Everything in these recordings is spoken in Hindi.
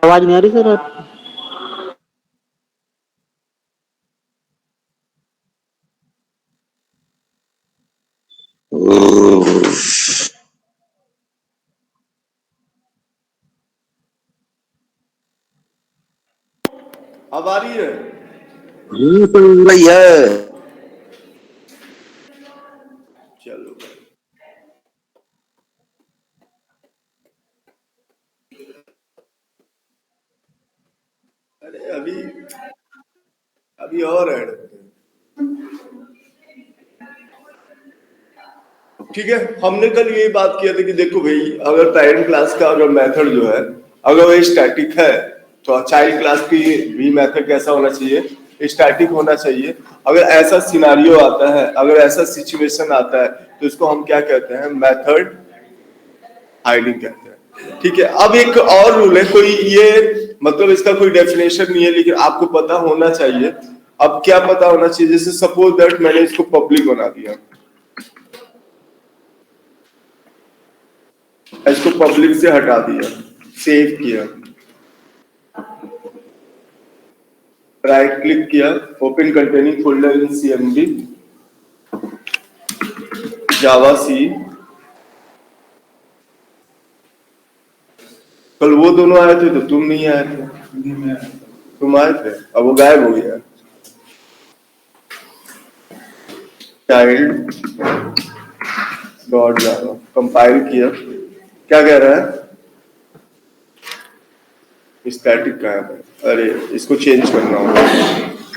आवाज नहीं आ रही सर आप? अब आ रही है? सुन रही है। चलो अरे अभी और ऐड होते हैं। ठीक है, हमने कल यही बात किया था कि देखो भाई, अगर पेरेंट क्लास का अगर मेथड जो है अगर वो स्टैटिक है तो चाइल्ड क्लास की भी मेथड कैसा होना चाहिए? स्टैटिक होना चाहिए। अगर ऐसा सिनारियो आता है, अगर ऐसा सिचुएशन आता है तो इसको हम क्या कहते हैं? मेथड हाइडिंग कहते हैं। ठीक है, अब एक और रूल है, कोई ये मतलब इसका कोई डेफिनेशन नहीं है लेकिन आपको पता होना चाहिए। अब क्या पता होना चाहिए? जैसे सपोज दैट मैंने इसको पब्लिक बना दिया, इसको पब्लिक से हटा दिया, सेव किया, राइट क्लिक किया, open containing folder in CMD Java C. कल वो दोनों आए थे तो तुम नहीं आए थे, तुम आए थे, अब वो गायब हो गया। चाइल्ड डॉट जावा कंपाइल किया, क्या कह रहा है? स्टैटिक कहाँ है? अरे इसको चेंज करना होगा,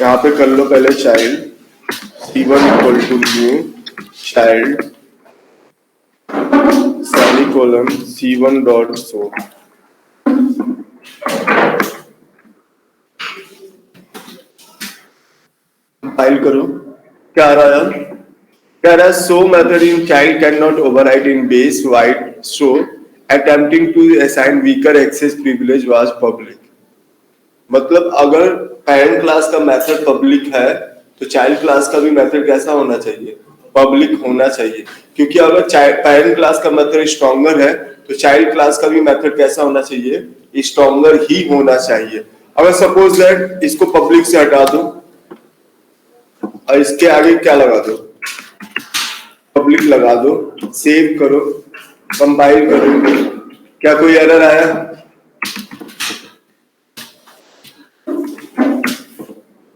यहाँ पे कर लो पहले child C1 equal to new child semicolon C1 dot show. Compile करो, क्या आ रहा है? कह रहा है show method in child can not override in base void show attempting to assign weaker access privilege was public. मतलब अगर पेरेंट क्लास का मेथड पब्लिक है तो चाइल्ड क्लास का भी मेथड कैसा होना चाहिए? पब्लिक होना चाहिए। क्योंकि अगर पेरेंट क्लास का मेथड स्ट्रॉन्गर है तो चाइल्ड क्लास का भी मेथड कैसा होना चाहिए? स्ट्रॉन्गर ही होना चाहिए। अगर सपोज दैट इसको पब्लिक से हटा दो और इसके आगे क्या लगा दो? पब्लिक लगा दो, सेव करो, कंपाइल करो, क्या कोई एरर आया?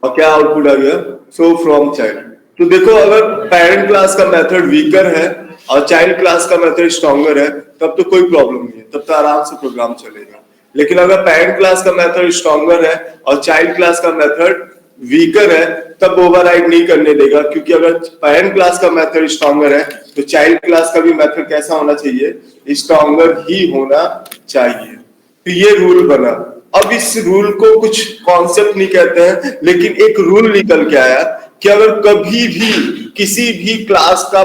और क्या आउटपुट आ गया? Show from child. तो देखो, अगर पेरेंट क्लास का मेथड वीकर है और चाइल्ड क्लास का मेथड स्ट्रॉन्गर है तब तो कोई प्रॉब्लम नहीं है, तब तो आराम से प्रोग्राम चलेगा। लेकिन अगर पेरेंट क्लास का मेथड स्ट्रॉन्गर है और चाइल्ड क्लास का मेथड वीकर है तब ओवरराइड नहीं करने देगा। क्योंकि अगर पेरेंट क्लास का मेथड स्ट्रॉन्गर है तो चाइल्ड क्लास का भी मेथड कैसा होना चाहिए? स्ट्रॉन्गर ही होना चाहिए। तो ये रूल बना। अब इस रूल को कुछ कॉन्सेप्ट नहीं कहते हैं लेकिन एक रूल निकल के आया कि अगर कभी भी किसी भी क्लास का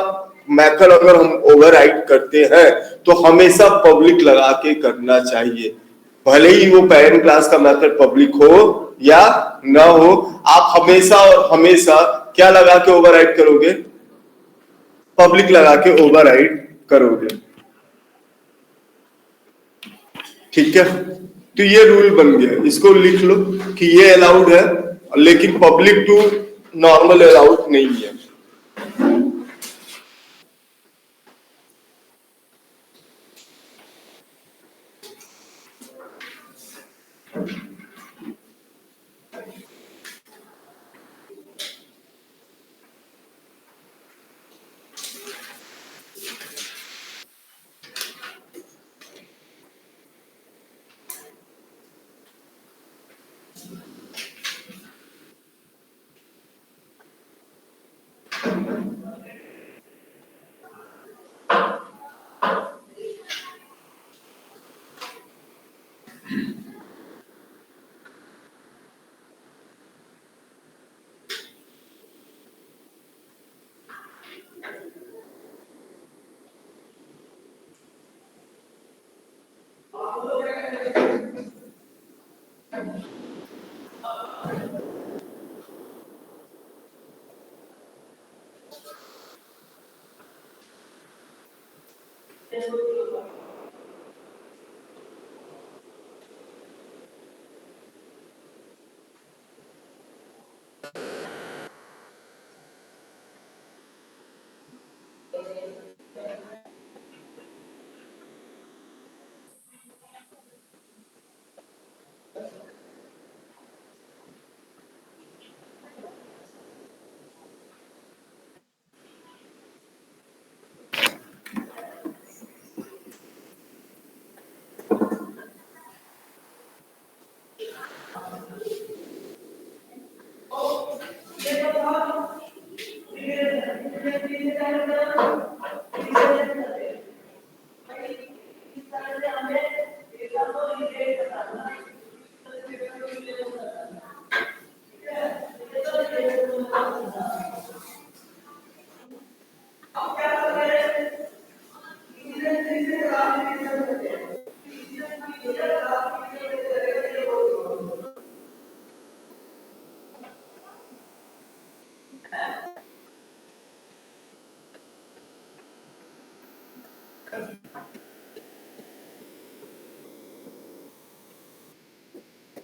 मेथड अगर हम ओवरराइड करते हैं तो हमेशा पब्लिक लगा के करना चाहिए। भले ही वो पेरेंट क्लास का मेथड पब्लिक हो या ना हो, आप हमेशा और हमेशा क्या लगा के ओवरराइड करोगे? पब्लिक लगा के ओवरराइड करोगे। ठीक है, तो ये रूल बन गया, इसको लिख लो कि ये अलाउड है लेकिन पब्लिक टू नॉर्मल अलाउड नहीं है।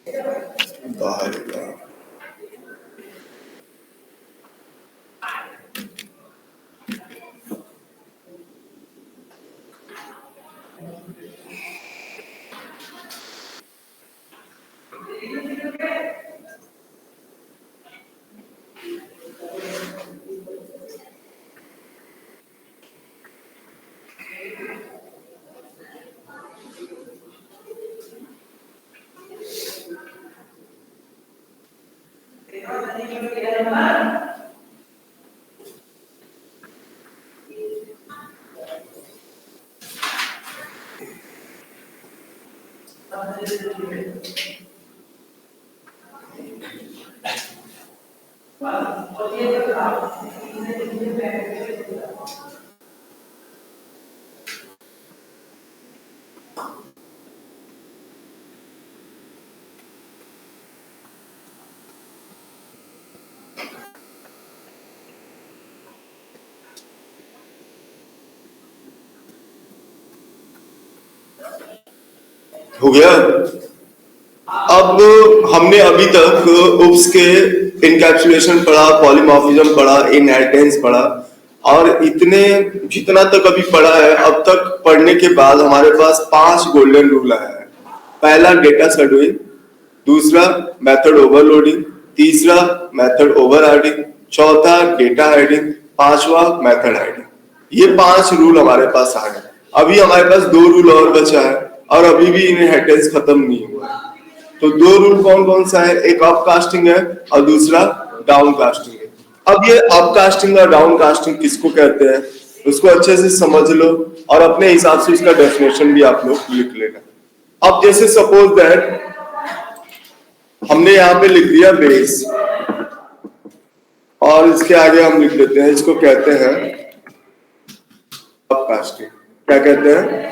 बाहर होगा। हो गया। अब हमने अभी तक उप्स के इनकैप्सुलेशन पढ़ा, पॉलीमॉर्फिज्म पढ़ा, इनहेरिटेंस पढ़ा, और इतने जितना तक अभी पढ़ा है, अब तक पढ़ने के बाद हमारे पास 5 गोल्डन रूल आया है। पहला डेटा शेड्यूलिंग, दूसरा मेथड ओवरलोडिंग, तीसरा मेथड ओवरराइडिंग, चौथा डेटा हाइडिंग, पांचवा मेथड हाइडिंग। ये 5 रूल हमारे पास आ गए। अभी हमारे पास 2 रूल और बचा है, और अभी भी इनहेरिटेंस खत्म नहीं हुआ है। तो 2 रूल कौन कौन सा है? एक अपकास्टिंग है और दूसरा डाउनकास्टिंग है। अब ये अपकास्टिंग और डाउनकास्टिंग किसको कहते हैं उसको अच्छे से समझ लो, और अपने हिसाब से उसका डेफिनेशन भी आप लोग लिख लेना। अब जैसे सपोज दैट हमने यहाँ पे लिख दिया बेस, और इसके आगे हम लिख देते हैं, इसको कहते हैं अपकास्टिंग। क्या कहते हैं?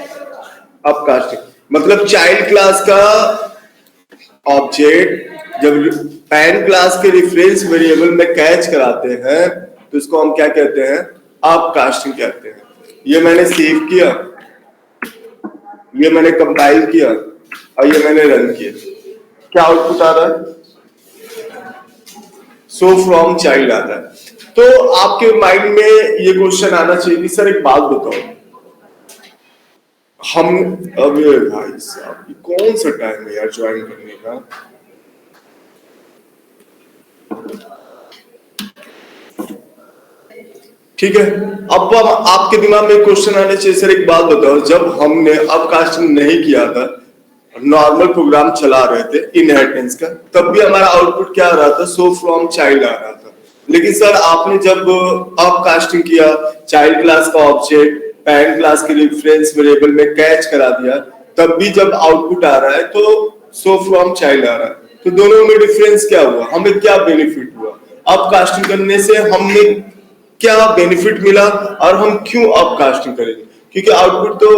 अपकास्टिंग। मतलब चाइल्ड क्लास का ऑब्जेक्ट जब पैरेंट क्लास के रेफरेंस वेरिएबल में कैच कराते हैं तो इसको हम क्या कहते हैं? अपकास्टिंग कहते हैं। ये मैंने सेव किया, ये मैंने कंपाइल किया, और ये मैंने रन किया। क्या आउटपुट आ रहा है? सो फ्रॉम चाइल्ड आ रहा है। तो आपके माइंड में ये क्वेश्चन आना चाहिए कि सर एक बात बताओ, हम अब भाई साहब कौन सा टाइम है यार ज्वाइन करने का? ठीक है। अब आपके दिमाग में क्वेश्चन आने चाहिए, सर एक बात बताओ, जब हमने अपकास्टिंग नहीं किया था, नॉर्मल प्रोग्राम चला रहे थे इनहेरिटेंस का, तब भी हमारा आउटपुट क्या आ रहा था? सो फ्रॉम चाइल्ड आ रहा था। लेकिन सर आपने जब अपकास्टिंग किया, चाइल्ड क्लास का ऑब्जेक्ट पैरेंट क्लास के रेफरेंस वेरिएबल में कैच करा दिया, तब भी जब आउटपुट आ रहा है तो सो फ्रॉम चाइल्ड आ रहा है। तो दोनों में डिफरेंस क्या हुआ? हमें क्या बेनिफिट हुआ? अपकास्टिंग करने से हमें क्या बेनिफिट मिला, और हम क्यों अपकास्टिंग करेंगे? क्योंकि आउटपुट तो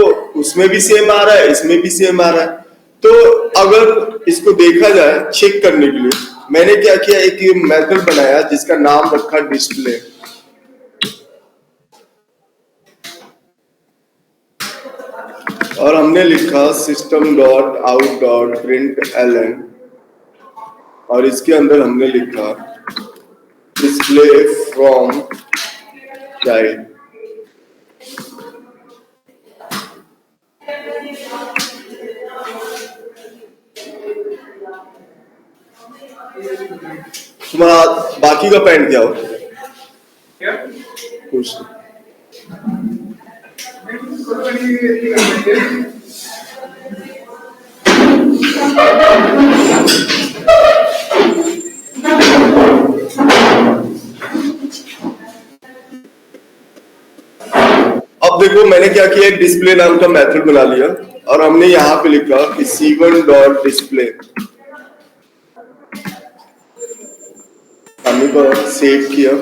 उसमें भी सेम आ रहा है, इसमें भी सेम आ रहा है। तो अगर इसको देखा जाए चेक करने के लिए, मैंने क्या किया, एक मेथड बनाया जिसका नाम रखा डिस्प्ले। और हमने लिखा system.out.println, और इसके अंदर हमने लिखा डिस्प्ले फ्रॉम चाइल्ड। तुम्हारा बाकी का पैंट क्या हो? कुछ अब देखो मैंने क्या किया, एक डिस्प्ले नाम का मेथड बना लिया, और हमने यहां पे लिखा कि c1.display। हमने को सेव किया,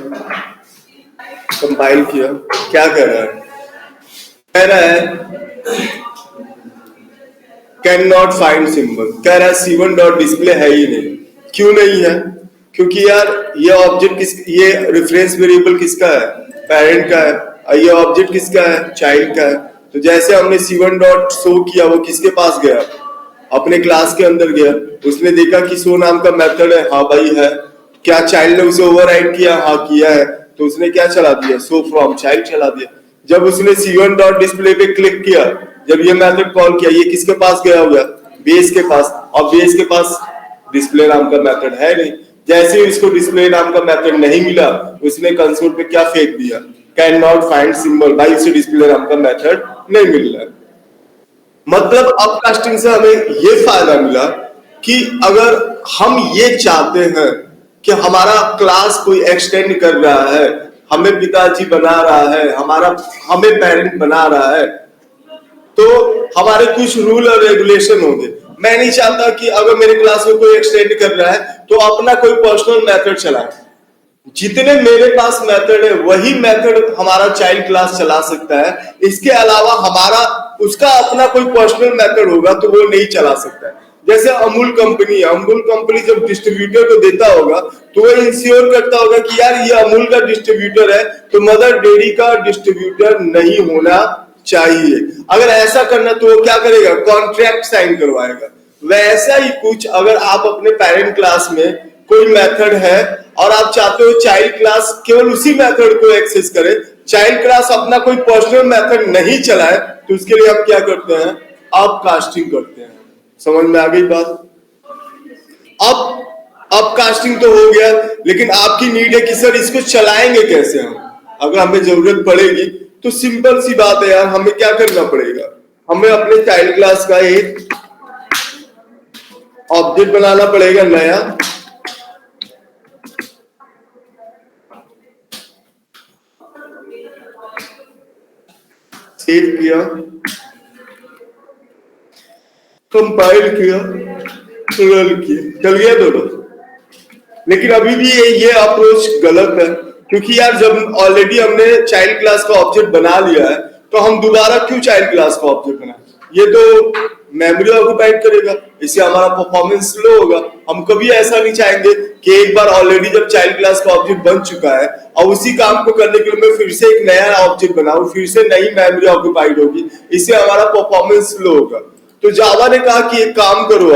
कंपाइल किया। क्या कह रहा है? कह रहा है कैन नॉट फाइंड सिंबल। कह रहा है c1.display है ही नहीं। क्यों नहीं है? क्योंकि यार ये ऑब्जेक्ट ये रेफरेंस वेरिएबल किसका है? पेरेंट का है। और ये ऑब्जेक्ट किसका है? चाइल्ड का है। तो जैसे हमने c1 डॉट शो किया, वो किसके पास गया? अपने क्लास के अंदर गया, उसने देखा कि सो नाम का मेथड है, हाँ भाई है, क्या चाइल्ड ने उसे ओवरराइड किया, हाँ किया है, तो उसने क्या चला दिया, सो फ्रॉम चाइल्ड चला दिया। जब उसने C1 डॉट डिस्प्ले पे क्लिक किया, जब ये मेथड कॉल किया, ये किसके पास गया हुआ, बेस के पास, और बेस के पास डिस्प्ले नाम का मेथड है नहीं। जैसे ही उसको डिस्प्ले नाम का मेथड नहीं मिला, उसने कंसोल पे क्या फेंक दिया, कैन नॉट फाइंड सिंबल, भाई उसे डिस्प्ले नाम का मेथड नहीं मिल रहा है। मतलब अपकास्टिंग से हमें ये फायदा मिला कि अगर हम ये चाहते हैं कि हमारा क्लास कोई एक्सटेंड कर रहा है, हमें पिताजी बना रहा है, हमें पेरेंट बना रहा है, तो हमारे कुछ रूल और रेगुलेशन होंगे। मैं नहीं चाहता कि अगर मेरे क्लास में कोई एक्सटेंड कर रहा है तो अपना कोई पर्सनल मेथड चलाए। जितने मेरे पास मेथड है वही मेथड हमारा चाइल्ड क्लास चला सकता है। इसके अलावा हमारा उसका अपना कोई पर्सनल मेथड होगा तो वो नहीं चला सकता है। जैसे अमूल कंपनी जब डिस्ट्रीब्यूटर को देता होगा तो वो इंश्योर करता होगा कि यार ये अमूल का डिस्ट्रीब्यूटर है तो मदर डेयरी का डिस्ट्रीब्यूटर नहीं होना चाहिए। अगर ऐसा करना तो वो क्या करेगा, कॉन्ट्रैक्ट साइन करवाएगा। वैसा ही कुछ अगर आप अपने पेरेंट क्लास में कोई मेथड है और आप चाहते हो चाइल्ड क्लास केवल उसी मेथड को एक्सेस करे, चाइल्ड क्लास अपना कोई पर्सनल मेथड नहीं चलाए, तो उसके लिए आप क्या करते हैं, अपकास्टिंग करते हैं। समझ में आ गई बात? अब अपकास्टिंग तो हो गया, लेकिन आपकी नीड है कि सर इसको चलाएंगे कैसे हम, अगर हमें जरूरत पड़ेगी तो सिंपल सी बात है यार, हमें क्या करना पड़ेगा, हमें अपने चाइल्ड क्लास का एक ऑब्जेक्ट बनाना पड़ेगा नया, सेव किया, कंपाइल किया, रन किया, चल गया दोनों। लेकिन अभी भी ये अप्रोच गलत है, क्योंकि यार जब ऑलरेडी हमने चाइल्ड क्लास का ऑब्जेक्ट बना लिया है तो हम दोबारा क्यों चाइल्ड क्लास का ऑब्जेक्ट बनाए, ये तो मेमोरी ऑक्यूपाइड करेगा, इससे हमारा परफॉर्मेंस स्लो होगा। हम कभी ऐसा नहीं चाहेंगे कि एक बार ऑलरेडी जब चाइल्ड क्लास का ऑब्जेक्ट बन चुका है और उसी काम को करने के लिए मैं फिर से एक नया ऑब्जेक्ट बनाऊं, फिर से नई मेमोरी ऑक्यूपाइड होगी, इससे हमारा परफॉर्मेंस स्लो होगा। तो जावा ने कहा कि एक काम करो,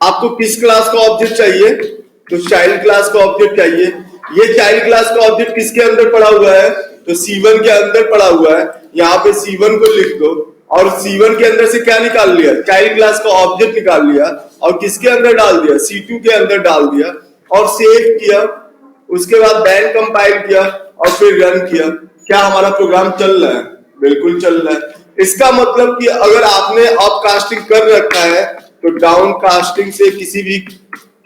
आपको किस क्लास का ऑब्जेक्ट चाहिए, तो चाइल्ड क्लास का ऑब्जेक्ट चाहिए। ये चाइल्ड क्लास का ऑब्जेक्ट किसके अंदर पड़ा हुआ है, तो C1 के अंदर पड़ा हुआ है। यहाँ पे C1 को लिख दो और C1 के अंदर से क्या निकाल लिया, चाइल्ड क्लास का ऑब्जेक्ट निकाल लिया और किसके अंदर डाल दिया, C2 के अंदर डाल दिया और सेव किया। उसके बाद बैन कंपाइल किया और फिर रन किया। क्या हमारा प्रोग्राम चल रहा है? बिल्कुल चल रहा है। इसका मतलब कि अगर आपने अपकास्टिंग कर रखा है तो डाउन कास्टिंग से किसी भी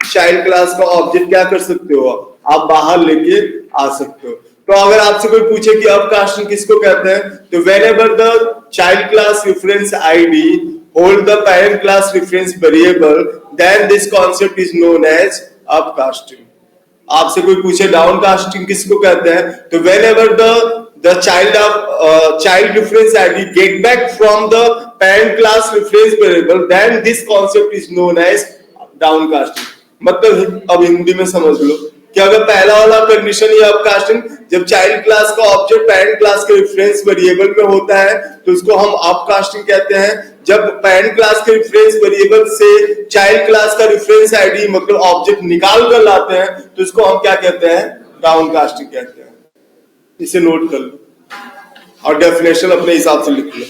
चाइल्ड क्लास का ऑब्जेक्ट क्या कर सकते हो, आप बाहर लेके आ सकते हो। तो अगर आपसे कोई पूछे कि अपकास्टिंग किसको कहते हैं, तो whenever the child class reference ID hold the parent class reference variable then this concept is known as upcasting. आपसे कोई पूछे डाउन कास्टिंग किसको कहते हैं, तो whenever the child reference id get back from the parent class reference variable then this concept is known as downcasting। मतलब अब हिंदी में समझ लो कि अगर पहला वाला कंडीशन या अपकास्टिंग, जब चाइल्ड क्लास का ऑब्जेक्ट पेरेंट क्लास के रेफरेंस वेरिएबल में होता है तो उसको हम अपकास्टिंग कहते हैं। जब पेरेंट क्लास के रेफरेंस वेरिएबल से चाइल्ड क्लास का रेफरेंस आईडी मतलब ऑब्जेक्ट निकाल कर लाते हैं तो उसको हम क्या कहते हैं, डाउनकास्टिंग कहते हैं। इसे नोट कर लो और डेफिनेशन अपने हिसाब से लिख लो।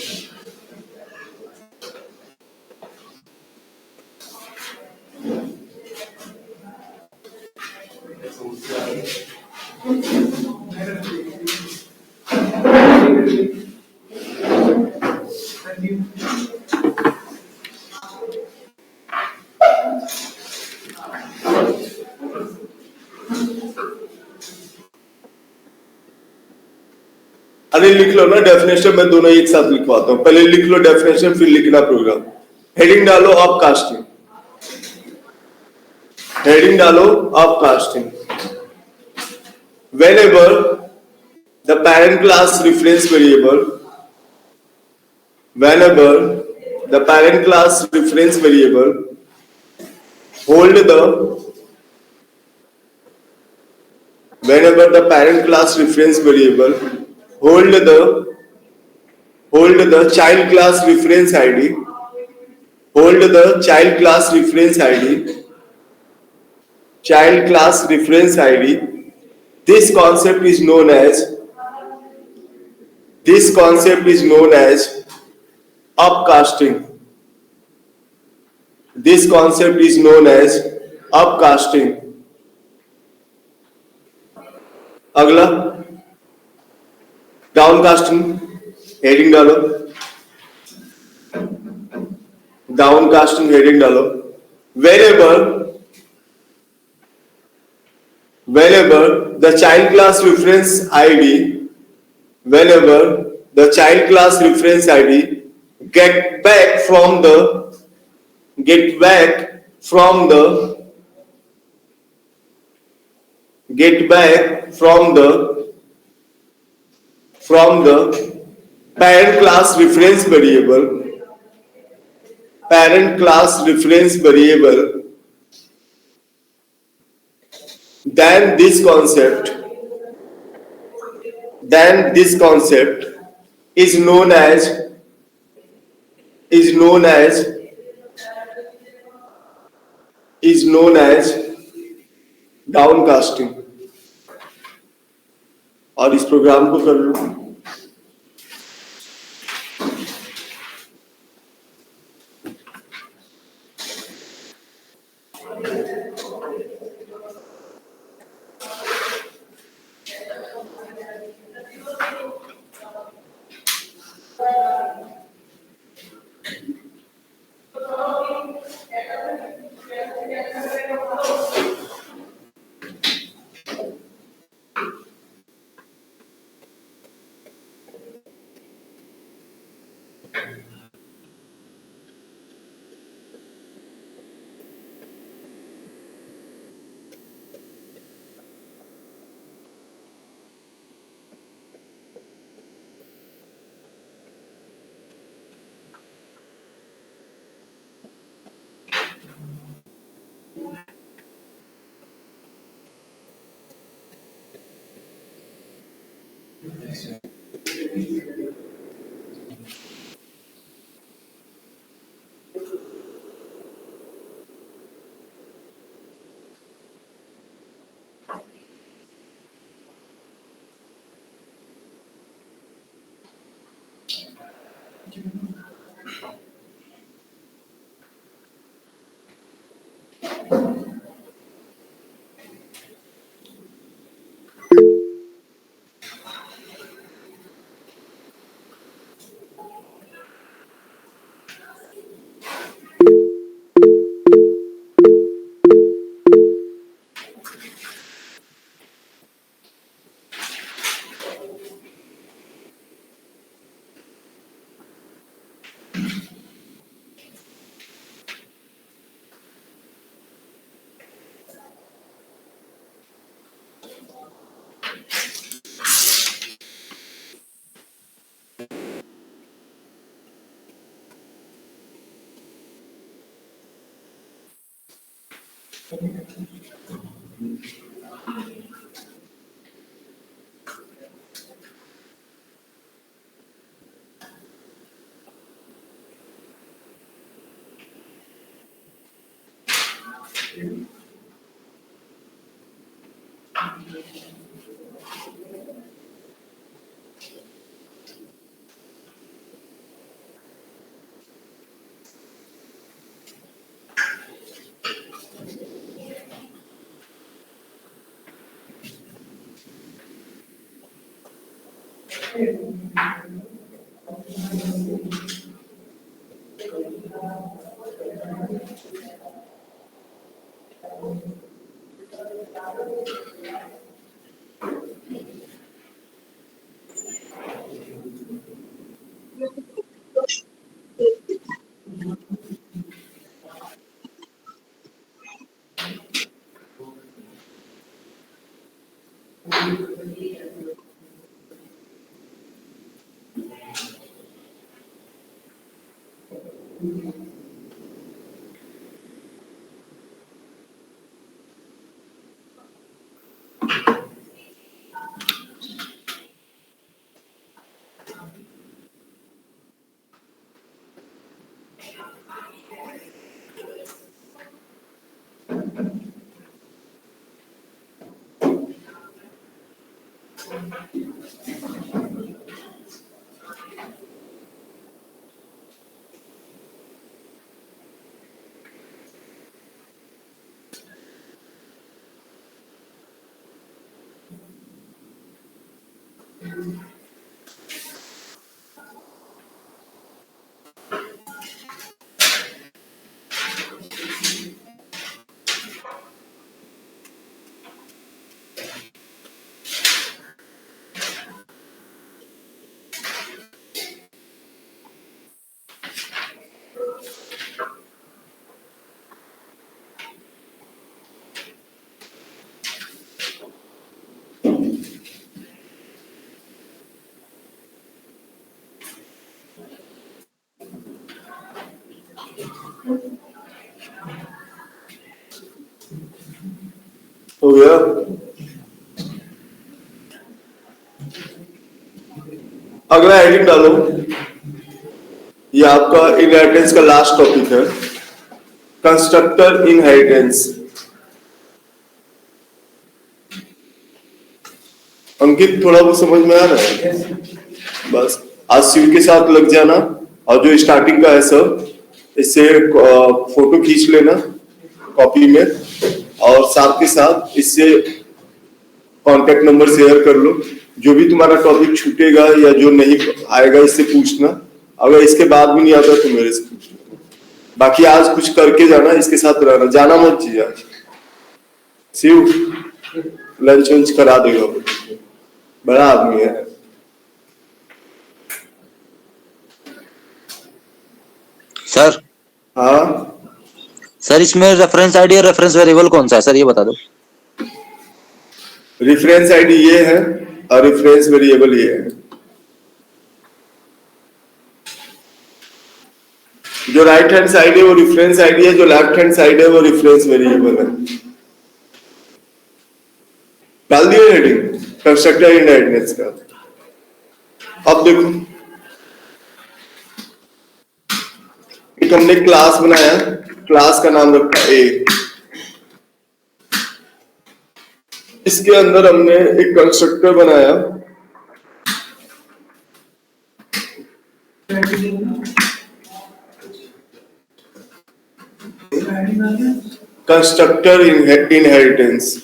अरे लिख लो ना डेफिनेशन, मैं दोनों एक साथ लिखवाता हूं। पहले लिख लो डेफिनेशन फिर लिखना प्रोग्राम। हेडिंग डालो अपकास्टिंग, हेडिंग डालो अपकास्टिंग। whenever the parent class reference variable whenever the parent class reference variable hold the whenever the parent class reference variable hold the child class reference id hold the child class reference ID. Child class reference ID. This concept is known as this concept is known as upcasting. This concept is known as upcasting. अगला डाउनकास्टिंग हेडिंग डालो. डाउनकास्टिंग हेडिंग डालो. Wherever the child class reference ID, whenever the child class reference ID get back from the get back from the get back from the parent class reference variable, then this concept is known as is known as is known as डाउनकास्टिंग. और इस प्रोग्राम को कर लो. हो गया। अगला हेडिंग डालो। ये आपका इनहेरिटेंस का लास्ट टॉपिक है, कंस्ट्रक्टर इनहेरिटेंस। अंकित थोड़ा बहुत समझ में आ रहा है? बस आज शिव के साथ लग जाना, और जो स्टार्टिंग का है सब इससे फोटो खींच लेना कॉपी में, और साथ के साथ इससे कांटेक्ट नंबर शेयर कर लो। जो भी तुम्हारा टॉपिक छूटेगा या जो नहीं आएगा इससे पूछना, अगर इसके बाद भी नहीं आता तो मेरे से पूछना। बाकी आज कुछ करके जाना, इसके साथ रहना, जाना मत चाहिए आज। शिव लंच वंच करा देगा, बड़ा आदमी है। सर हाँ सर, इसमें रेफरेंस आईडी और रेफरेंस वेरिएबल कौन सा है सर, ये बता दो। रेफरेंस आईडी ये है और रेफरेंस वेरिएबल ये है। जो राइट हैंड साइड है वो रेफरेंस आईडी है, जो लेफ्ट हैंड साइड है वो रेफरेंस वेरिएबल है। डाल दिए हेडिंग कंस्ट्रक्टर इनहेरिटेंस का। अब देखो, एक हमने क्लास बनाया, क्लास का नाम रखा ए। इसके अंदर हमने एक कंस्ट्रक्टर बनाया, कंस्ट्रक्टर इनहेरिटेंस।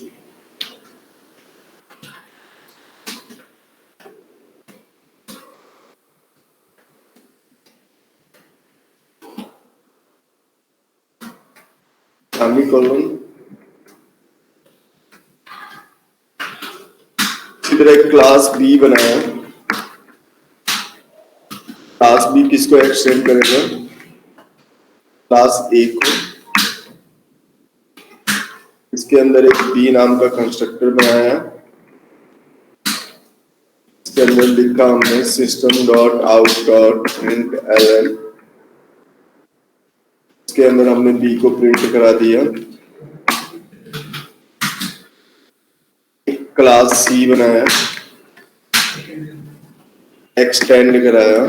सेमीकोलन, इधर एक क्लास बी बनाया। क्लास बी किसको एक्सटेंड करेगा? क्लास ए को। इसके अंदर एक बी नाम का कंस्ट्रक्टर बनाया। इसके अंदर लिखा हमने system dot out dot print L. इसके अंदर हमने बी को प्रिंट करा दिया। क्लास सी बनाया, एक्सटेंड कराया।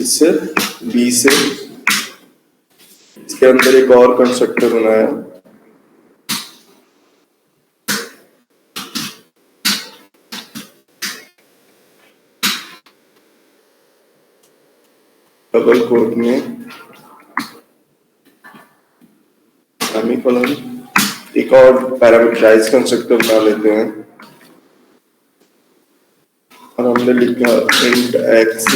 इससे बी से इसके अंदर एक और कंस्ट्रक्टर बनाया, डबल कोट में सेमीकोलन। एक और पैरामीटराइज कंस्ट्रक्टर बना लेते हैं, और हमने लिखा इंट एक्स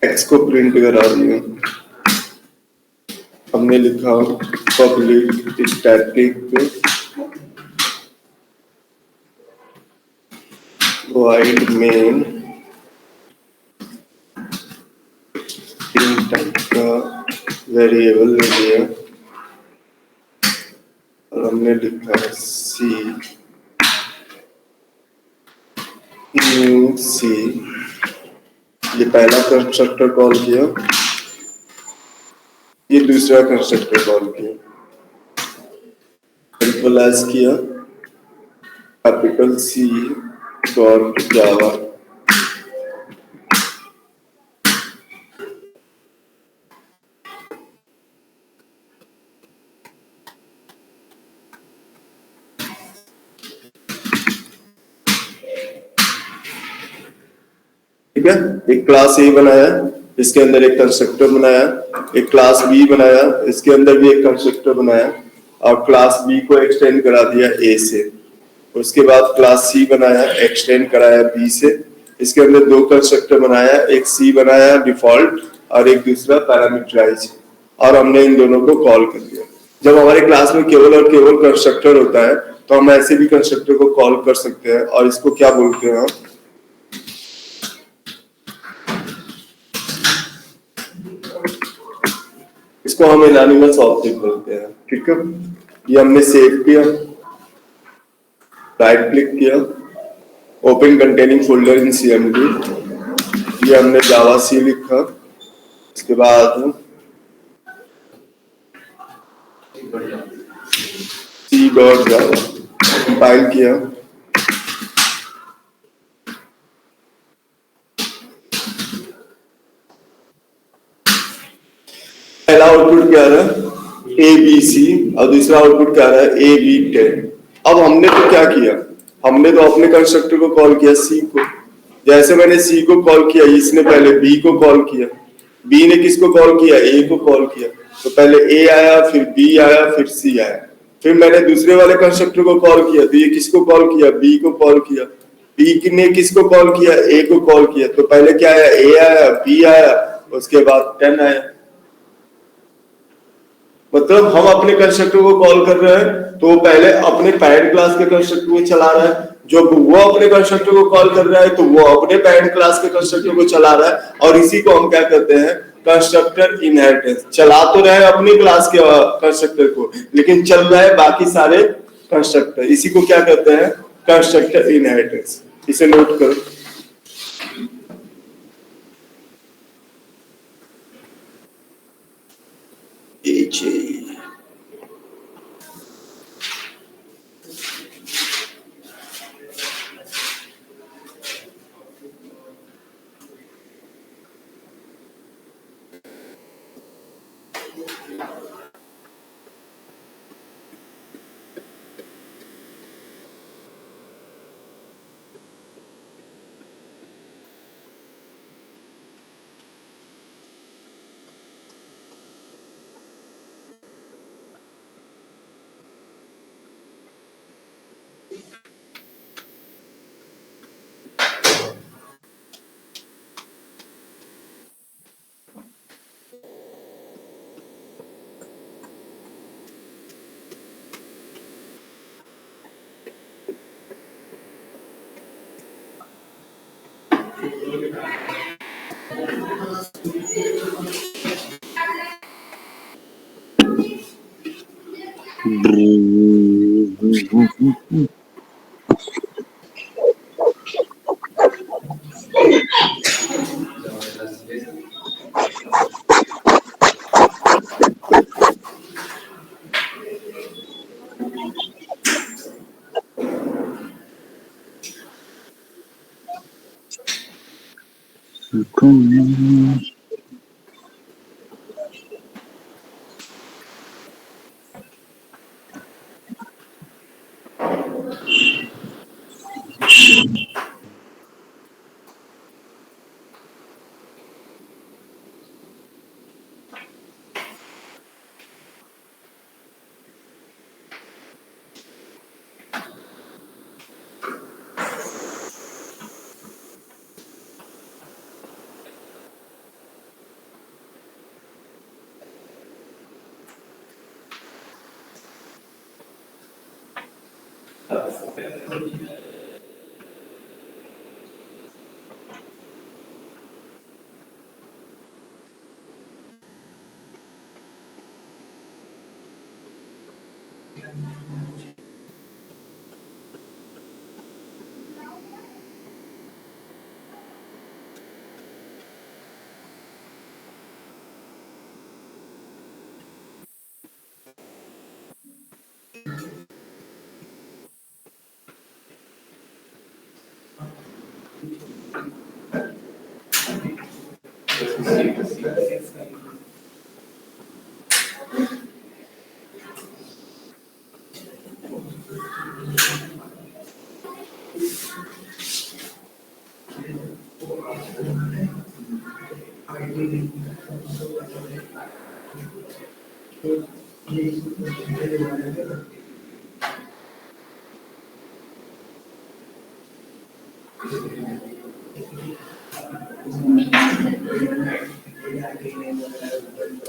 एक्स को प्रिंट करा दिया। हमने लिखा public static void main int का वेरिएबल ले लिया, और हमने लिखा है सी न्यू सी। ये पहला कंस्ट्रक्टर कॉल किया, ये दूसरा कंस्ट्रक्टर कॉल किया, सिंपल एज किया कैपिटल सी डॉट जावा। है, एक क्लास ए बनाया, इसके अंदर एक कंस्ट्रक्टर बनाया, एक क्लास बी बनाया, इसके अंदर भी एक कंस्ट्रक्टर बनाया, और क्लास बी को एक्सटेंड करा दिया ए से। उसके बाद क्लास सी बनाया, एक्सटेंड कराया बी से, इसके अंदर दो कंस्ट्रक्टर बनाया, एक सी बनाया डिफॉल्ट और एक दूसरा पैरामीटराइज, और हमने इन दोनों को कॉल कर दिया। जब हमारे क्लास में केवल और केवल कंस्ट्रक्टर होता है तो हम ऐसे भी कंस्ट्रक्टर को कॉल कर सकते हैं, और इसको क्या बोलते हैं हम, इसको हम एनोनिमस ऑब्जेक्ट बोलते हैं। ठीक है, ये हमने सेव किया, राइट क्लिक किया, open containing folder in CMD, ये हमने जावा सी लिखा, इसके बाद सी डॉट जावा कंपाइल किया, पहला आउटपुट क्या आ रहा है ए बी सी, और दूसरा आउटपुट क्या आ रहा है ए बी 10। अब हमने तो क्या किया, हमने तो अपने कंस्ट्रक्टर को कॉल किया सी को, जैसे मैंने सी को कॉल किया इसने पहले बी को कॉल किया, बी ने किसको कॉल किया, ए को कॉल किया, तो पहले ए आया, फिर बी आया, फिर सी आया, फिर मैंने दूसरे वाले कंस्ट्रक्टर को कॉल किया, तो ये किसको कॉल किया, बी को कॉल किया, बी ने किसको कॉल किया, ए को कॉल किया, तो पहले क्या आया, ए आया, बी आया, उसके बाद 10 आया। मतलब हम अपने कंस्ट्रक्टर को कॉल कर रहे हैं तो पहले अपने पैरेंट क्लास के कंस्ट्रक्टर को चला रहा है, जब वो अपने कंस्ट्रक्टर को कॉल कर रहा है तो वो अपने पैरेंट क्लास के कंस्ट्रक्टर को चला रहा है, और इसी को हम क्या कहते हैं, कंस्ट्रक्टर इनहेरिटेंस। चला तो रहे अपनी क्लास के कंस्ट्रक्टर को, लेकिन चल रहा है बाकी सारे कंस्ट्रक्टर, इसी को क्या कहते हैं, कंस्ट्रक्टर इनहेरिटेंस। इसे नोट करो।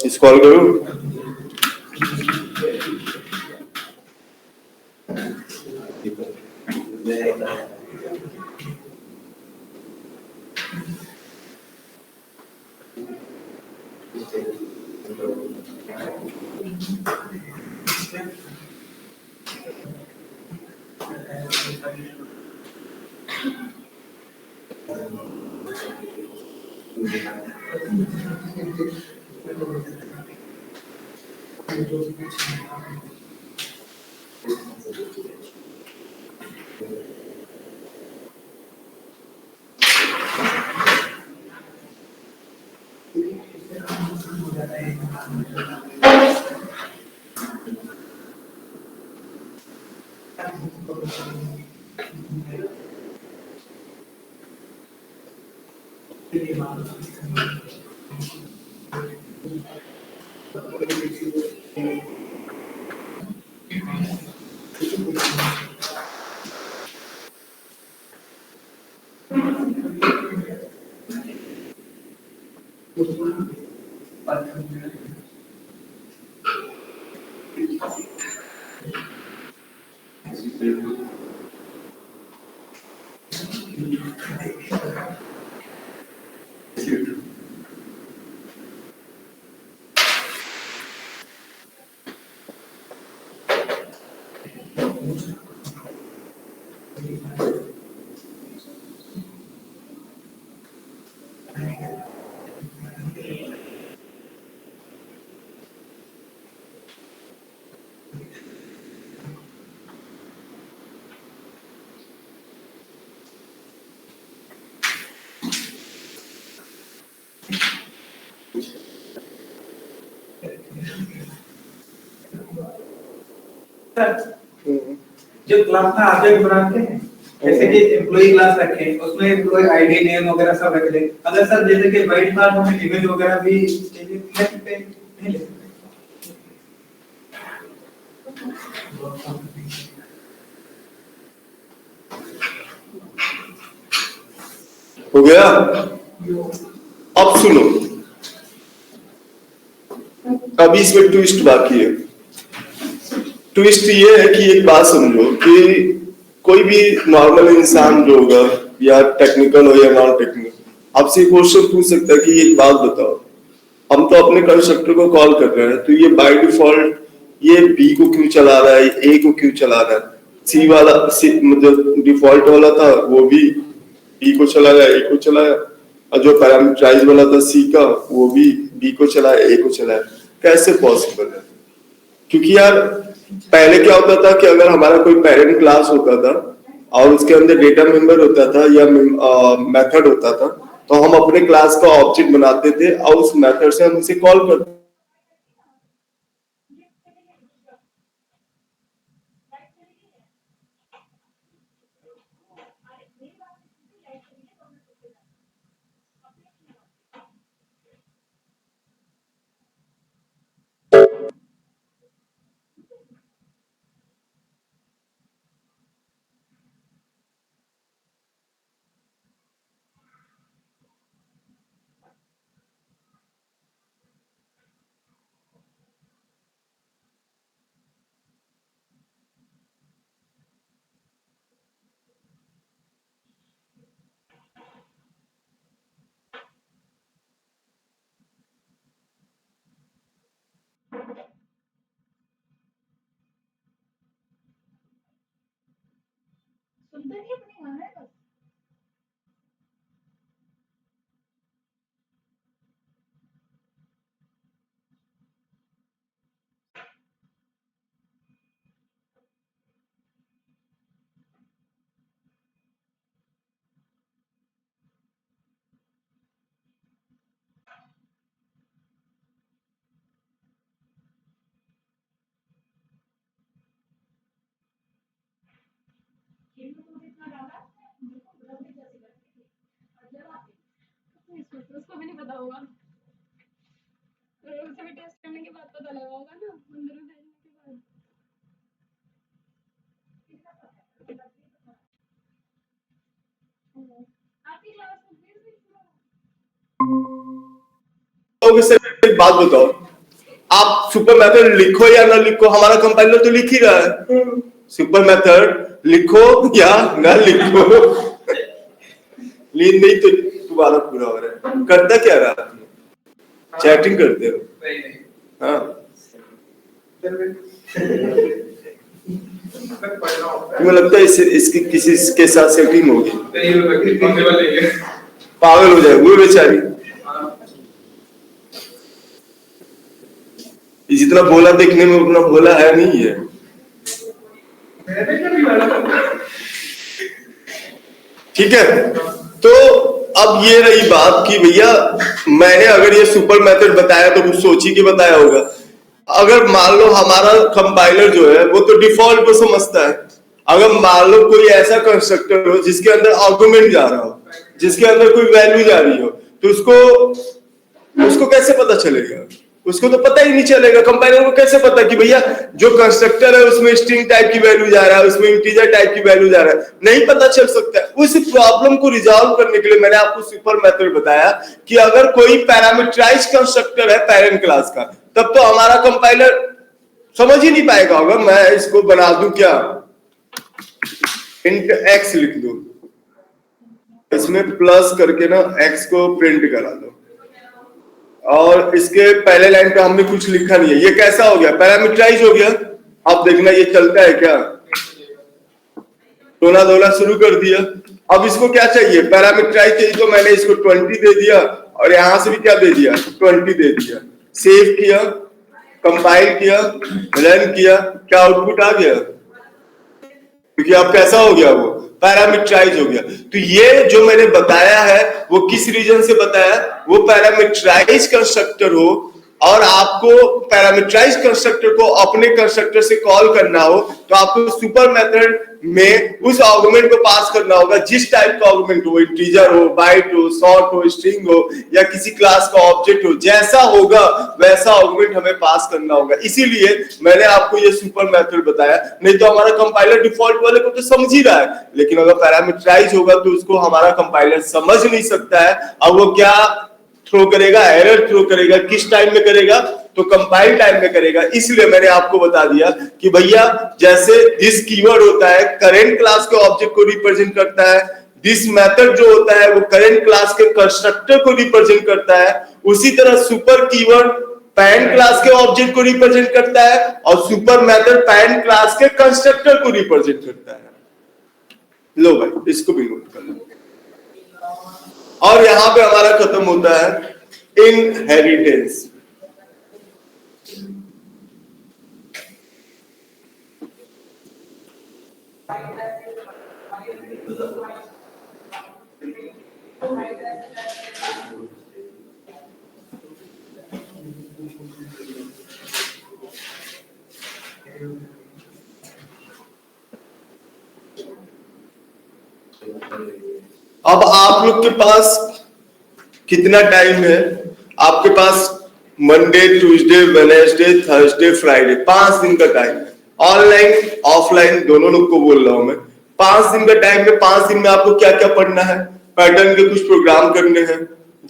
इस कॉल करूं? जो क्लास में ऑब्जेक्ट बनाते हैं जैसे कि एम्प्लॉय क्लास रखे उसमें एम्प्लॉय आईडी नेम वगैरह सब रख ले। अगर सर जैसे कि वाइट क्लास में इमेज वगैरह भी चाहिए ले सकते हैं नहीं ले सकते? हो गया? अब सुनो, अभी इसमें ट्विस्ट बाकी है। ट्विस्ट ये है कि एक बात समझो कि कोई भी नॉर्मल इंसान जो होगा या टेक्निकल हो या नॉन टेक्निकल, आपसे क्वेश्चन पूछ सकता है कि एक बात बताओ, हम तो अपने कंस्ट्रक्टर को कॉल कर रहे हैं तो ये बाय डिफॉल्ट ये बी को क्यों चला रहा है, ए को क्यों चला रहा है? सी वाला मतलब डिफॉल्ट वाला था वो भी बी को चलाया, ए को चलाया, और जो पैरामीटराइज वाला था सी का वो भी बी को चलाया, ए को चलाया। कैसे पॉसिबल है? क्योंकि यार पहले क्या होता था कि अगर हमारा कोई पेरेंट क्लास होता था और उसके अंदर डेटा मेंबर होता था या मेथड होता था तो हम अपने क्लास का ऑब्जेक्ट बनाते थे और उस मेथड से हम उसे कॉल करते। होगा। उसे भी टेस्ट करने के बाद पता लगा होगा ना, मंदिर में भेजने के बाद। आपकी क्लास में फिर भी तो सर एक बात बताओ, आप सुपर मेथड लिखो या ना लिखो, हमारा कंपाइलर तो लिख ही रहा है। सुपर मेथड लिखो या ना लिखो, नींद नहीं तो तुम्हारा पूरा हो रहा है। करता क्या रहा, चैटिंग करते हो? हाँ, मुझे लगता है इसकी किसी के साथ सेटिंग होगी, पागल हो जाए वो बेचारी। जितना बोला देखने में उतना बोला है नहीं है। ठीक है, तो अब ये रही बात कि भैया मैंने अगर ये सुपर मेथड बताया तो कुछ सोची के बताया होगा। अगर मान लो हमारा कंपाइलर जो है वो तो डिफॉल्ट को समझता है। अगर मान लो कोई ऐसा कंस्ट्रक्टर हो जिसके अंदर आर्गुमेंट जा रहा हो, जिसके अंदर कोई वैल्यू जा रही हो, तो उसको कैसे पता चलेगा? उसको तो पता ही नहीं चलेगा। कंपाइलर को कैसे पता कि भैया जो कंस्ट्रक्टर है उसमें स्ट्रिंग टाइप की वैल्यू जा रहा है, उसमें इंटीजर टाइप की वैल्यू जा रहा है? नहीं पता चल सकता है। उस प्रॉब्लम को रिजॉल्व करने के लिए मैंने आपको सुपर मेथड बताया कि अगर कोई पैरामीटराइज कंस्ट्रक्टर है पेरेंट क्लास का, तब तो हमारा कंपाइलर समझ ही नहीं पाएगा। अगर मैं इसको बना दूं क्या, इंट एक्स लिख दूं, इसमें प्लस करके ना एक्स को प्रिंट करा दो, और इसके पहले लाइन पे हमने कुछ लिखा नहीं है, ये कैसा हो गया? पैरामीटराइज हो गया। अब देखना ये चलता है क्या? टोना दोना शुरू कर दिया। अब इसको क्या चाहिए? पैरामीटराइज चाहिए, तो मैंने इसको 20 दे दिया और यहां से भी क्या दे दिया? 20 दे दिया। सेव किया, कंपाइल किया, रन किया, क्या आउटपुट आ गया? क्योंकि अब कैसा हो गया? वो पैरामीटराइज हो गया। तो ये जो मैंने बताया है वो किस रीजन से बताया? वो पैरामीटराइज कंस्ट्रक्टर हो और आपको पैरामीटराइज कंस्ट्रक्टर को अपने कंस्ट्रक्टर से कॉल करना हो, तो आपको सुपर मेथड में उस आर्गुमेंट को पास करना होगा, जिस टाइप का आर्गुमेंट हो, इंटीजर हो, बाइट हो, शॉर्ट हो, स्ट्रिंग हो, या किसी क्लास का ऑब्जेक्ट हो, जैसा होगा वैसा आर्गुमेंट हमें पास करना होगा। इसीलिए मैंने आपको ये सुपर मेथड बताया। नहीं तो हमारा कंपाइलर डिफॉल्ट वाले को तो समझ ही रहा है, लेकिन अगर पैरामीटराइज होगा तो उसको हमारा कंपाइलर समझ नहीं सकता है। अब वो क्या थ्रो करेगा? एरर थ्रो करेगा। किस टाइम में करेगा? तो कंपाइल टाइम में करेगा। इसलिए मैंने आपको बता दिया कि भैया जैसे दिस कीवर्ड होता है करेंट क्लास के ऑब्जेक्ट को रिप्रेजेंट करता है, दिस मेथड जो होता है वो करेंट क्लास के कंस्ट्रक्टर को रिप्रेजेंट करता है, उसी तरह सुपर कीवर्ड पैरेंट क्लास के ऑब्जेक्ट को रिप्रेजेंट करता है और सुपर मेथड पैरेंट क्लास के कंस्ट्रक्टर को रिप्रेजेंट करता है। लो भाई इसको भी नोट कर लो। और यहां पे हमारा खत्म होता है इनहेरिटेंस। अब आप लोग के पास कितना टाइम है? आपके पास Monday, Tuesday, Wednesday, Thursday, Friday, 5 दिन का टाइम है। ऑनलाइन ऑफलाइन दोनों लोग को बोल रहा हूं मैं। 5 दिन का टाइम है। 5 दिन में आपको क्या क्या पढ़ना है? पैटर्न के कुछ प्रोग्राम करने हैं,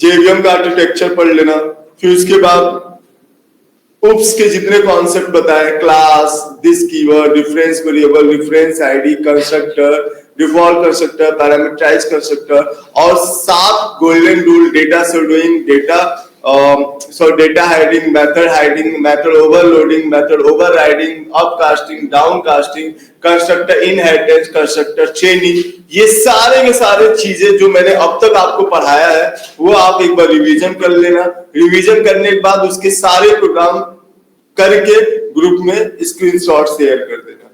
जेवीएम का आर्किटेक्चर पढ़ लेना, फिर उसके बाद उप्स के जितने कॉन्सेप्ट बताए, class, this keyword, difference variable, difference ID, constructor, default constructor, parameterize constructor, और 7 golden rule, data shadowing, data hiding, method overloading, method overriding, upcasting, downcasting, constructor inheritance, constructor chaining, ये सारे के सारे चीजें जो मैंने अब तक आपको पढ़ाया है वो आप एक बार रिवीजन कर लेना। रिवीजन करने के बाद उसके सारे प्रोग्राम करके ग्रुप में स्क्रीनशॉट शेयर कर देना,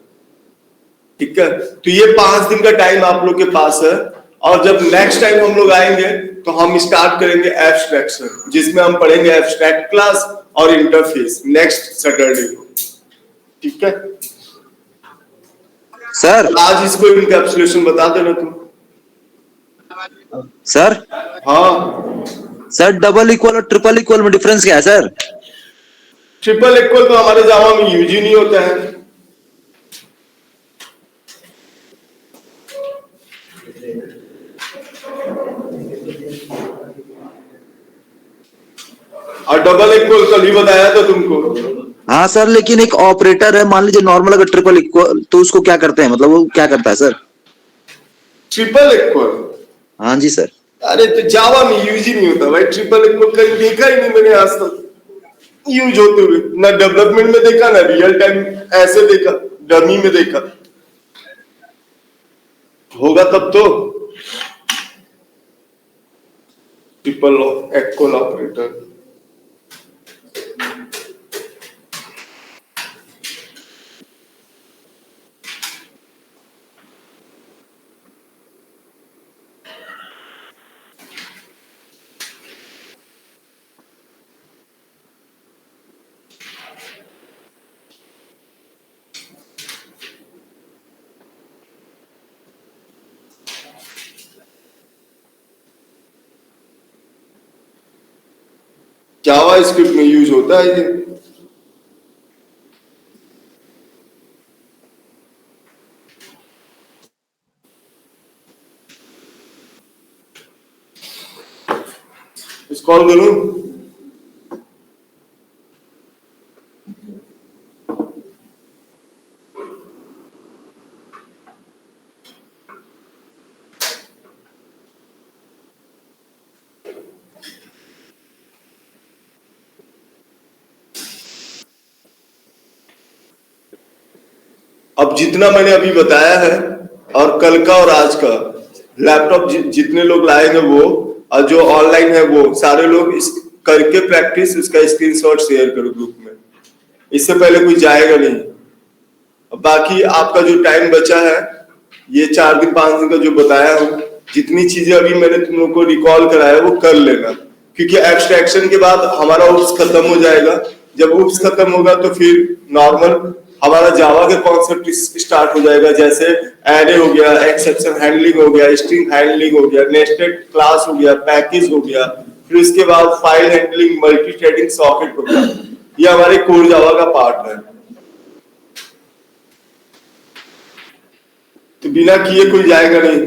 ठीक है? तो ये 5 दिन का टाइम आप लोग के पास है। और जब नेक्स्ट टाइम हम लोग आएंगे तो हम स्टार्ट करेंगे एब्स्ट्रैक्शन, जिसमें हम पढ़ेंगे एब्स्ट्रैक्ट क्लास और इंटरफेस नेक्स्ट सैटरडे को, ठीक है? सर आज इसको इनकैप्सुलेशन बता देना तुम। सर हाँ सर डबल इक्वल और ट्रिपल इक्वल में डिफरेंस क्या है सर? ट्रिपल इक्वल तो हमारे जावा में यूज ही नहीं होता है। और डबल इक्वल कल ही बताया था तुमको। हाँ सर, लेकिन एक ऑपरेटर है, मान लीजिए नॉर्मल अगर ट्रिपल इक्वल, तो उसको क्या करते हैं, मतलब वो क्या करता है सर? Triple equal? हाँ जी सर। अरे तो जावा में यूज ही नहीं होता भाई, ट्रिपल इक्वल कहीं देखा ही नहीं मैंने आज तक यूज होते हुए, ना डेवलपमेंट में देखा ना रियल टाइम ऐसे देखा, डमी में देखा होगा तब तो। ट्रिपल इक्वल ऑपरेटर जावा स्क्रिप्ट में यूज होता है ये। कॉल करूं? अब जितना मैंने अभी बताया है और कल का और आज का लैपटॉप जितने लोग लाएंगे वो, और जो ऑनलाइन है वो सारे लोग इस करके प्रैक्टिस, इसका स्क्रीनशॉट शेयर करो ग्रुप में, इससे पहले कोई जाएगा नहीं। बाकी आपका जो टाइम बचा है, ये 4 दिन 5 दिन का जो बताया हूँ, जितनी चीजें अभी मैंने तुम लोग को रिकॉल कराया वो कर लेना, क्योंकि एब्स्ट्रैक्शन के बाद हमारा उप्स खत्म हो जाएगा। जब उप्स खत्म होगा तो फिर नॉर्मल हमारा जावा के कॉन्सेप्ट स्टार्ट हो जाएगा, जैसे एरे हो गया, एक्सेप्शन हैंडलिंग हो गया, स्ट्रिंग हैंडलिंग हो गया, नेस्टेड क्लास हो गया, पैकेज हो गया, फिर उसके बाद file handling, multi threading, socket हो गया। ये हमारे कोर जावा का पार्ट है। तो बिना किए कोई जाएगा नहीं।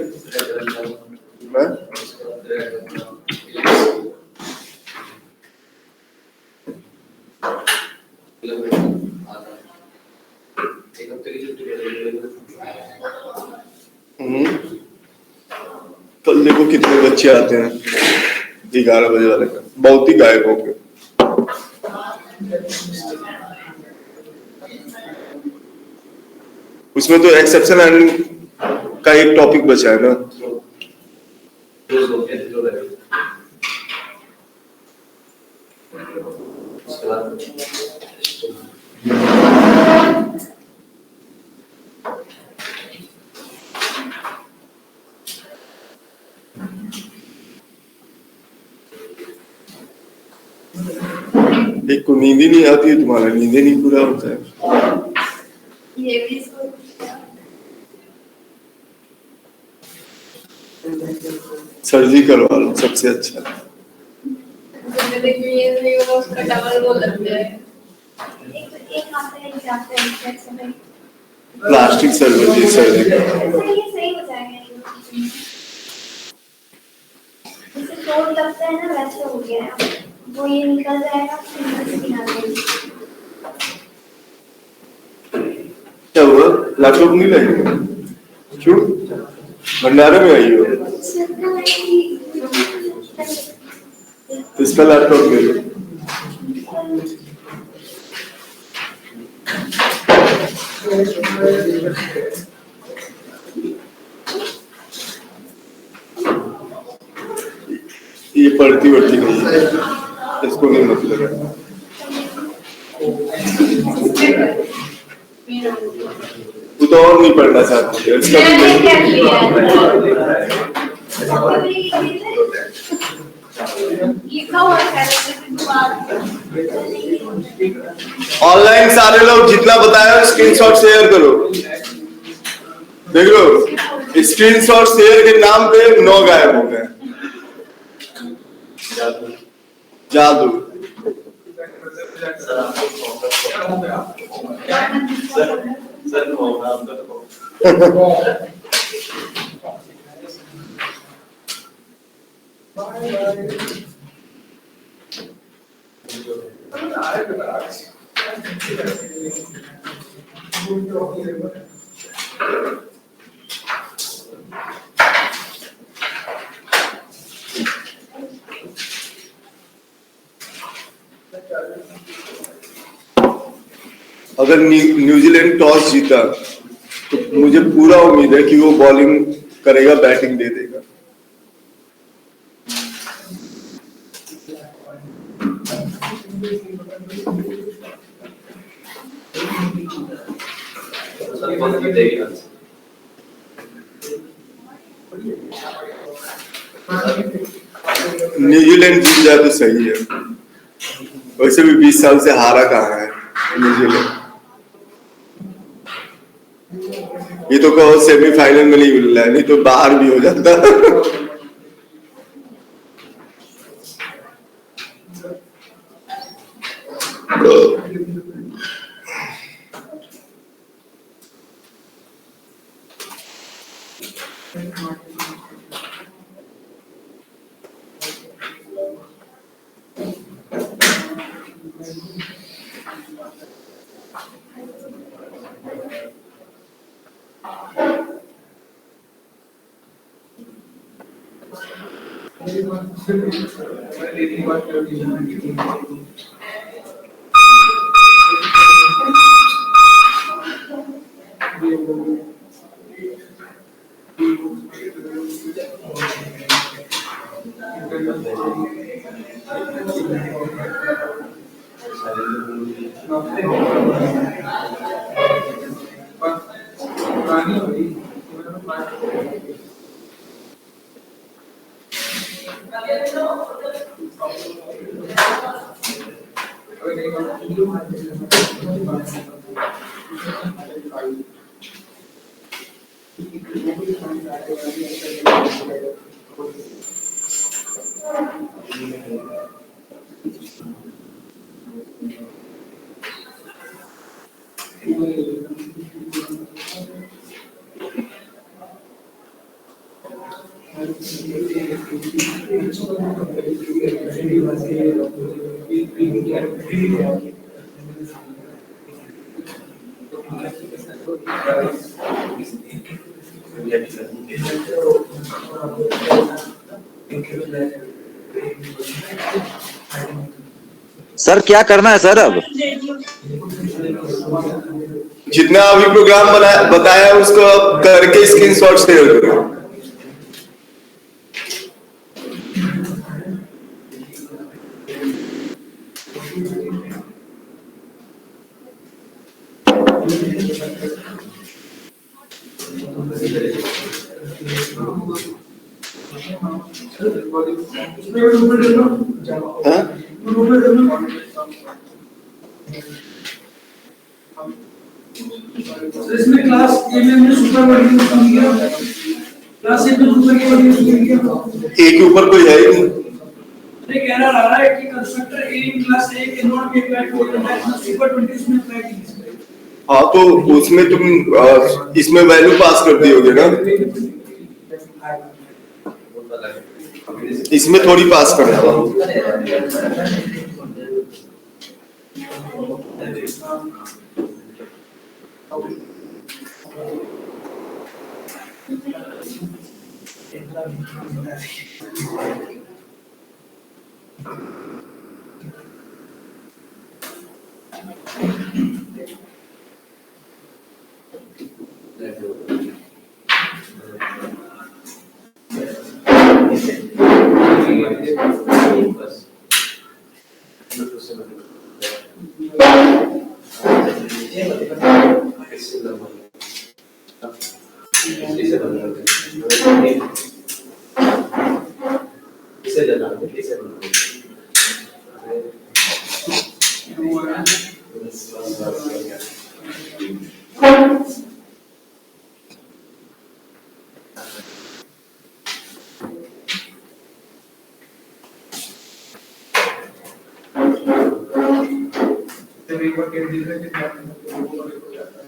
कल देखो कितने बच्चे आते हैं 11 बजे वाले का, बहुत ही गायब हो गए। उसमें तो एक्सेप्शन हैंडलिंग का एक टॉपिक बचा है ना। एक को नींद ही नहीं आती है, तुम्हारा नींद ही नहीं पूरा होता है। ये भी सर्जरी करवा लो, सबसे अच्छा। उसका डबल वो लग जाएगा। प्लास्टिक सर्जरी सही हो जाएगा। जैसे चोट लगता है ना वैसे हो गया है, वो ये निकल जाएगा फिर क्या हुआ? लैपटॉप नहीं लगेगा? क्यों? भंडारे में आई हो तो इसका लैपटॉप ले लो। ये पढ़ती वढ़ती नहीं है, इसको नहीं मतलब है। तू तो और नहीं पढ़ना चाहती है, इसका ऑनलाइन सारे लोग जितना बताया स्क्रीनशॉट शेयर करो। देख लो स्क्रीनशॉट शेयर के नाम पे 9 गायब हो गए। जा दो। अगर न्यूजीलैंड टॉस जीता तो मुझे पूरा उम्मीद है कि वो बॉलिंग करेगा, बैटिंग दे देगा। न्यूजीलैंड जीत जाए तो सही है। वैसे भी 20 साल से हारा कहाँ है न्यूजीलैंड। ये तो कहो सेमीफाइनल में नहीं मिल रहा है, नहीं तो बाहर भी हो जाता। सर क्या करना है सर अब? जितना अभी प्रोग्राम बताया उसको अब करके स्क्रीनशॉट शेयर करो। हाँ? इसमें क्लास ए में हमने सुपर वर्ड यूज किया, क्लास ए में सुपर वर्ड यूज किया। ए के ऊपर कोई है ही नहीं। ये कह रहा है कि constructor A in class A can not be applied to the super 20 में अप्लाई की। हाँ तो उसमें तुम इसमें वैल्यू पास कर दियोगे ना, इसमें थोड़ी पास करना है। जब एक बार कैंडिडेट दिख रहे थे बाद में तो वो वाले हो जाता है।